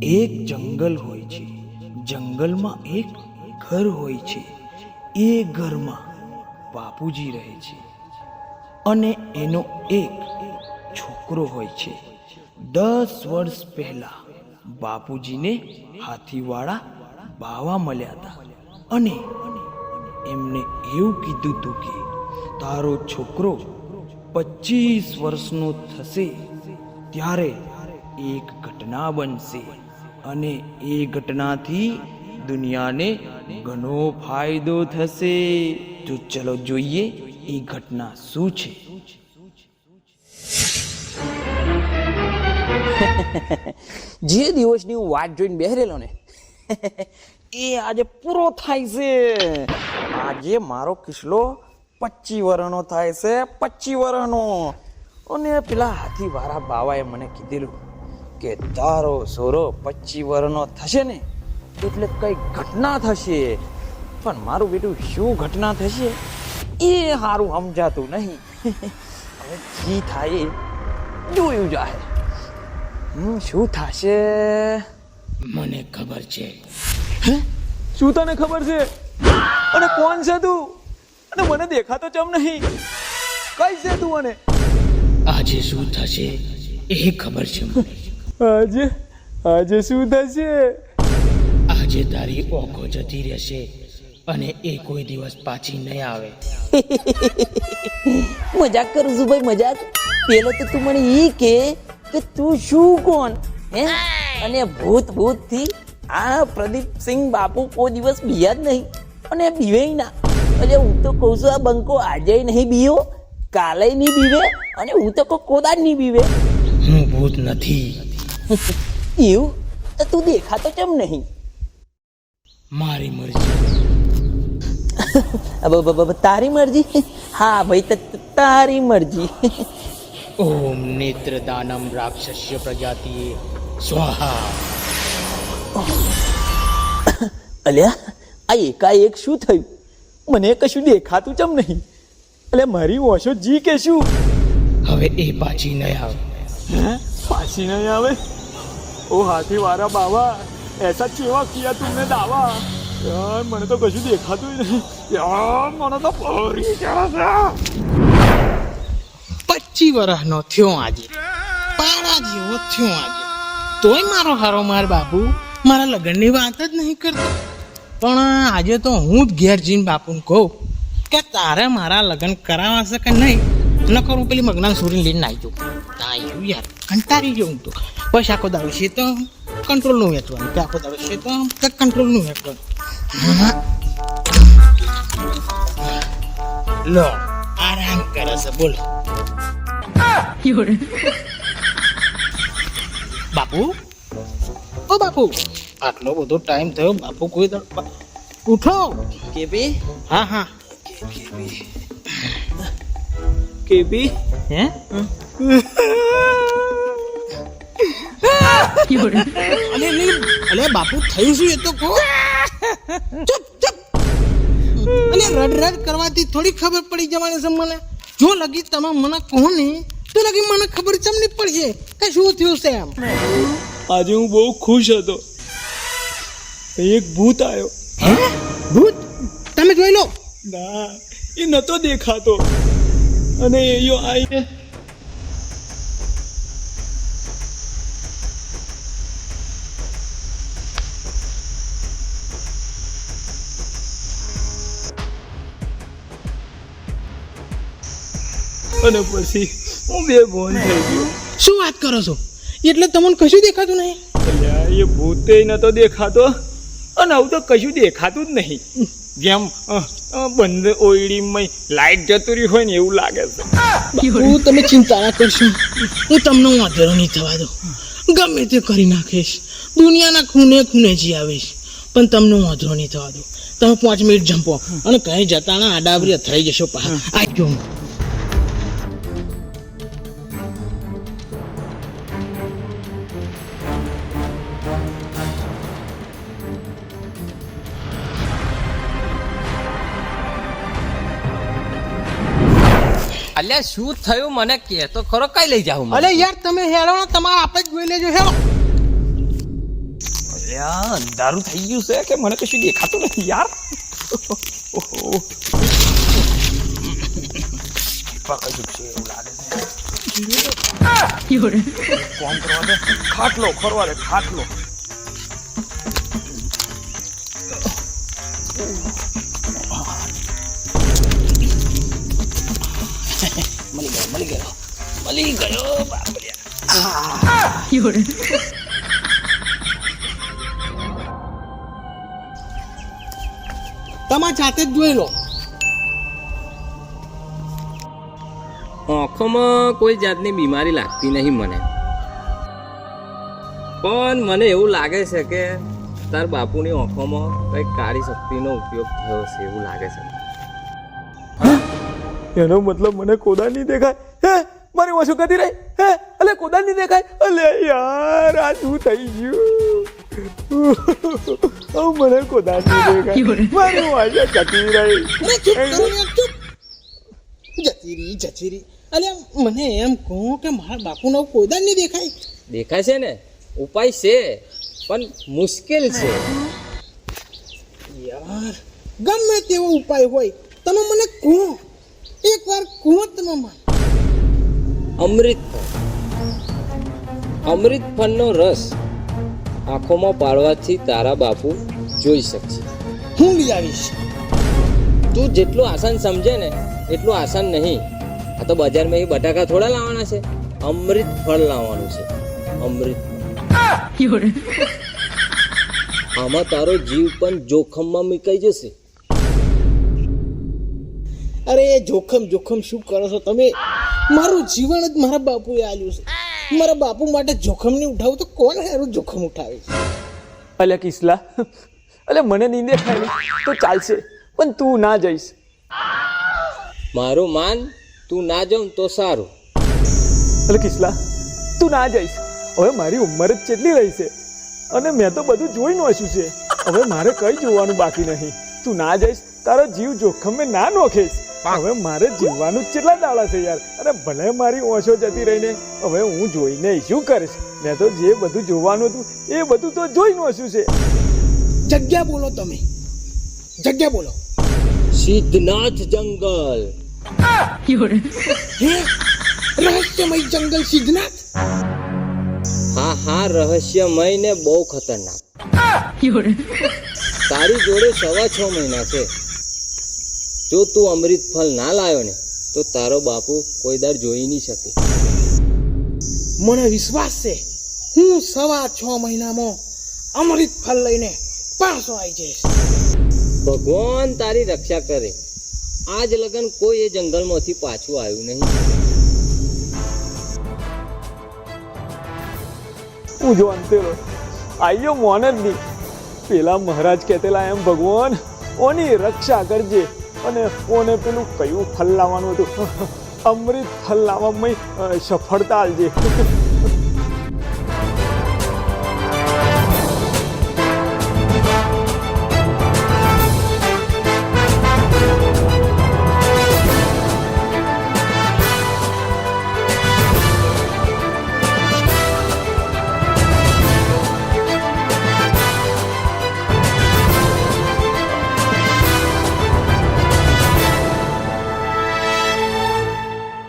એક જંગલ હોય છે. જંગલમાં એક ઘર હોય છે. એ ઘરમાં બાપુજી રહે છે અને એનો એક છોકરો હોય છે. 10 વર્ષ પહેલા બાપુજીને હાથીવાળા બાવા મળ્યા હતા અને એમને એવું કીધું હતું કે તારો છોકરો 25 વર્ષનો થશે ત્યારે એક ઘટના બનશે અને એ ઘટનાથી દુનિયાને ઘણો ફાયદો થશે. તો ચલો જોઈએ એ ઘટના શું છે. જે દિવસની હું વાટ જોઈને બેસેલો ને એ આજે પૂરો થાય છે. આજે મારો કિસ્લો 25 વર્ષનો થાય છે. 25 વર્ષનો. અને પેલા હાથીવાળા બાવાએ મને કીધેલું કે તારો સોરો 25 વર્ષનો થશે ને એટલે કઈ ઘટના થશે. પણ મારું બેટું શું ઘટના થશે એ સારું સમજાતું નહીં. હવે જી થાય જોયું જાય. શું થશે મને ખબર છે. શું તને ખબર છે? અને કોણ છે તું? અને મને દેખાતો ચમ નહીં. કઈ છે તું? મને આજે શું થશે એ ખબર છે મને. આજે શું થશે? આજે તારી ઓખો જતી રહેશે અને એ કોઈ દિવસ પાછી નહીં આવે. મજાક કરું છું ભાઈ, મજાક. પેલો તો તું મને ઈ કે તું શું કોણ હે? અને ભૂત થી આ પ્રદીપસિંહ બાપુ કોઈ દિવસ બીયા જ નહીં અને બીવે ના. એટલે હું તો કહું છું આ બંકો આજે નહીં બીયો, કાલે નહીં બીવે અને હું તો કોદાજ નહીં બીવે. હું ભૂત નથી. એવું તો તું દેખાતો કેમ નહીં? મારી મરજી. તારી મરજી? હા ભાઈ, તારી મરજી. ઓમ નેત્રદાનમ રાક્ષસ્ય પ્રજાતિએ સ્વાહા. અલ્યા આ એકાએક શું થયું? મને કશું દેખાતું ચમ નહીં. એટલે મારી ઓશો જી કે શું? હવે એ પાછી નહીં આવે. પાછી નહીં આવે? ઓ હાથી વાળા બાવા, એસા કેવા કિયા તુમને દાવા? યાર મને તો કશું દેખાતું નહીં. યાર મને તો પરી ગયા છે. 25 વર્ષનો થયો આજે. પારા જેવો થયો આજે. તોય મારો હારો માર બાપુ મારા લગ્નની વાત જ નહીં કરતો. પણ આજે તો હું જ ઘેર જઈને બાપુને કહું કે તારે મારા લગ્ન કરાવવા કે નહીં. ન કરું પેલી મગના સુરી લઈને નાઈ જાઉં. ના એવું યાર કંટાળી જાઉં તો. બસ આખો દાડો છે તો કંટ્રોલનું વેચવાનું, કે આખો દાડો છે તો કંટ્રોલનું વેચવાનું. લો આરામ કરે છે બોલો. બાપુ, ઓ બાપુ, આટલો બધો ટાઈમ થયો બાપુ કોઈ ઉઠો. કેપી? હા હા. કેપી હે? અલે નહીં, અલે બાપુ થયું શું એ તો કહો. ચૂપ ચૂપ. અલે રડ રડ કરવાથી થોડી ખબર પડી જવાની છે મને. જો લગી તમે મને કહો ને તો લગી મને ખબર ચમ નહીં પડશે કે શું થયું છે એમ. આજે હું બહુ ખુશ હતો. એક ભૂત આવ્યો. હે? ભૂત? તમે જોઈ લો. ના, એ નતો દેખાતો. અને એયો આવીને અને પછી હું બેભાન થઈ ગયો. શું વાત કરો છો? એટલે તમને કશું દેખાતું નહીં? અલ્યા એ ભૂતે નતો દેખાતો અને આવું તો કશું દેખાતું જ નહીં. જેમ બંધ ઓયડીમાં લાઈટ જતું રહ્યું હોય ને એવું લાગે છે. હું તમે ચિંતા ના કરશો. હું તમને વાંધો નહીં થવા દો. ગમે તે કરી નાખીશ. દુનિયાના ખૂને ખૂને જી આવીશ પણ તમને વાંધો નહીં થવા દો. તમે 5 મિનિટ જંપો અને કઈ જતા ના આડાવરી થઈ જશો. આવજો. અલ્યા શું થયું મને કે તો ખરો, કઈ લઈ જાઉં? અલે યાર તમે હેરો ને, તમારે આપણે જ જોઈ લેજો. હેરો અંધારું થઈ ગયું છે કે મને કશું દેખાતું નથી યાર. ઓહો પકડ્યું છે એવું લાગે છે. કોમ કરવા દે, ખાટલો ખરવા દે, ખાટલો. મળી ગયો બાપરિયા. તમારે જાતે જ જોઈ લો. આંખોમાં કોઈ જાતની બીમારી લાગતી નહીં મને, પણ મને એવું લાગે છે કે તાર બાપુની આંખોમાં કંઈક કાળી શક્તિનો ઉપયોગ થયો છે એવું લાગે છે. એનો મતલબ મને કોદાળ નહીં દેખાય. હે મારી ઓછું કદી રહી. હે અલે કોદાળ નહીં દેખાય. અલે યાર આ શું થઈ ગયું? મને કોદાળ નહીં દેખાય. મારી વાજા જતી રહી. અરે ચૂપ કરો યાર, ચૂપ. જતી રહી. અલે મને એમ કહો કે મારા બાપુનો કોદાળ નહીં દેખાય. દેખાય છે ને, ઉપાય છે પણ મુશ્કેલ છે. યાર ગમે તેવો ઉપાય હોય તમે મને કહો, એકવાર કહો તમે મને. અમૃત ફળનો રસ આંખોમાં પાડવાથી તારા બાપુ જોઈ શકશે. હું લઈ આવીશ. તું જેટલું આસાન સમજે ને એટલું આસાન નહીં. આ તો બજારમાં એ બટાકા થોડા લાવવાના છે, અમૃત ફળ લાવવાનું છે. અમૃત. આમાં તારો જીવ પણ જોખમમાં મુકાઈ જશે. અરે જોખમ શું કરો છો તમે? મારું જીવન જ મારા બાપુએ આલ્યું છે. મારા બાપુ માટે જોખમ નહીં ઉઠાવું તો કોણ સારું જોખમ ઉઠાવે છે? અલે કિસલા, અલે મને નહીં દેખાય ને તો ચાલશે, પણ તું ના જઈશ. મારું માન, તું ના જાઉં તો સારું. અલે કિસલા, તું ના જઈશ. હવે મારી ઉંમર જ કેટલી રહી છે અને મેં તો બધું જોઈ નોખ્યું છે. હવે મારે કઈ જોવાનું બાકી નહીં. તું ના જઈશ, તારો જીવ જોખમે ના નોખીશ. હવે મારે જીવવાનું જ કેટલા દાડા છે યાર. અને ભલે મારી ઓછો જતી રહીને હવે હું જોઈને શું કરીશ? મેં તો જે બધું જોવાનું હતું એ બધું તો જોઈ નોખ્યું છે. જગ્યા બોલો તમે, જગ્યા બોલો. સિદ્ધનાથ જંગલ. હે રહસ્યમય જંગલ સિદ્ધનાથ? હા, રહસ્યમય ને બહુ ખતરનાક. તારી જોડે 6.5 મહિના છે. જો તું અમૃત ફળ ના લાવ્યો ને તો તારો બાપુ કોઈ દાર જોઈ નહીં શકે. મને વિશ્વાસ છે હું 6.5 મહિનામાં અમૃત ફળ લઈને પાછો આવી જઈશ. ભગવાન તારી રક્ષા કરે. આજ લગન કોઈ એ જંગલમાંથી પાછું આવ્યું નહીં. હું જો અંતેલો આયો મોન જ નહીં. પેલા મહારાજ કહેતેલા એમ ભગવાન ઓની રક્ષા કરજે. અને ઓને પેલું કયું ફળ લાવવાનું હતું? અમૃત ફળ લાવવામાં સફળતા આલજે.